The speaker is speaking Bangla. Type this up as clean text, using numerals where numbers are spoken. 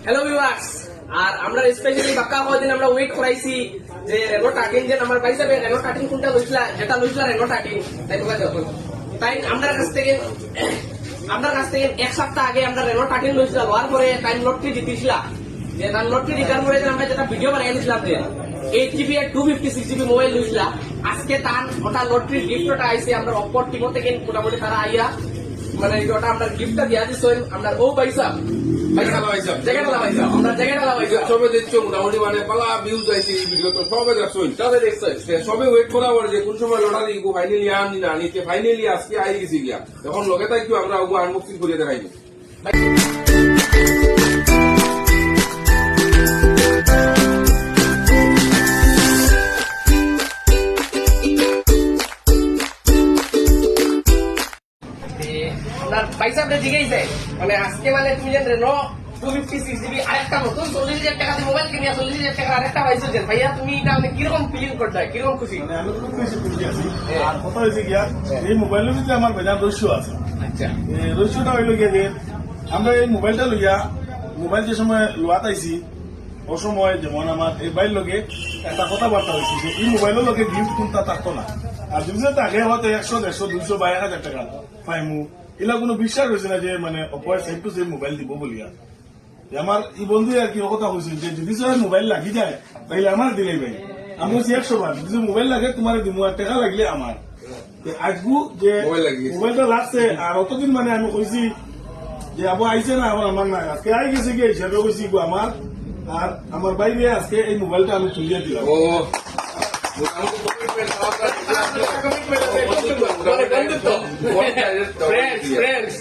হ্যালো ভিউয়ার্স, আর আমরা স্পেশালি বাক্কা কদিন আমরা ওয়েট করাইছি যে রেনো 13 যে আমার ভাই সাহেব রেনো 13 কোনটা লইছিলা, এটা লইছিলা রেনো 13 তাই তোমরা দেখো। তাই আমার কাছ থেকে এক সপ্তাহ আগে আমরা রেনো 13 লইছিলাম, হওয়ার পরে টাইম লটরি জিতেছিলা। যে তার লটরি জিতার পরে আমরা যেটা ভিডিও বানাই দিয়েছিলাম যে 8GB আর 256GB মোবাইল লইছিলা, আজকে তার ওটা লটরি গিফটটা আইছে। আমরা অপর টিমো থেকে মোটামুটি তারা আইয়া মানে ওটা আমরা গিফটটা দিয়া দিচ্ছি। আমরা ও পয়সা সবে দেখছো মোটামুটি মানে পালা ভিউজ আইছে এই ভিডিও তো সবে দেখছোই সবে ওয়েট করা যে কোন সময় লটারি ফাইনালি আনি না আনিতে ফাইনালি আজকে আই গেছি গিয়া এখন লগে তাই আমরা আনবক্সিং করিয়ে দেখাইনি। আপনার পয়সা জিগেইছে মানে আজকে মানে তুমি যে রেনো 256GB আরেকটা নতুন 40,000 টাকা দিয়ে মোবাইল কিনিয়া 40,000 টাকা আরেকটা পাইছো যে ভাইয়া, তুমি এটা মানে কিরকম ফিলিং করছো, কিরকম খুশি? আমি খুব খুশি আছি। আর কথা হয়েছে গিয়া এই মোবাইলের ভিতরে আমার বেজান রহস্য আছে। আচ্ছা, এই রহস্যটা হইল গিয়া যে আমরা এই মোবাইলটা লইয়া মোবাইল যে সময় লোয়াত আইছি ও সময় যেমন আমার এই বাইর লগে একটা কথাবার্তা হয়েছে যে এই মোবাইলের লগে গিফট কোনটা থাকতো না, আর যদি তাকে হয়তো 100, 150, 200 বা 1000 টাকা পাইমু, এগুলা কোনো বিশ্বাস হয়েছে না যে মানে অপর সাইড টু সাইড মোবাইল দিব বলিয়া। আমার এই বন্ধু আর কি কথা হয়েছে যে যদি সবাই মোবাইল লাগি যায় তাহলে আমার দিলেই ভাই আমি বলছি 100 বার যদি মোবাইল লাগে তোমার দিব, আর টাকা লাগলে আমার। আজকু যে মোবাইলটা লাগছে আর অতদিন মানে আমি কইছি যে আবু আইছে না আমার না, আজকে আই গেছে গিয়ে হিসাবে কইছি আমার আর আমার বাইরে আজকে এই মোবাইলটা আমি তুলিয়ে দিলাম। ফ্রেন্ডস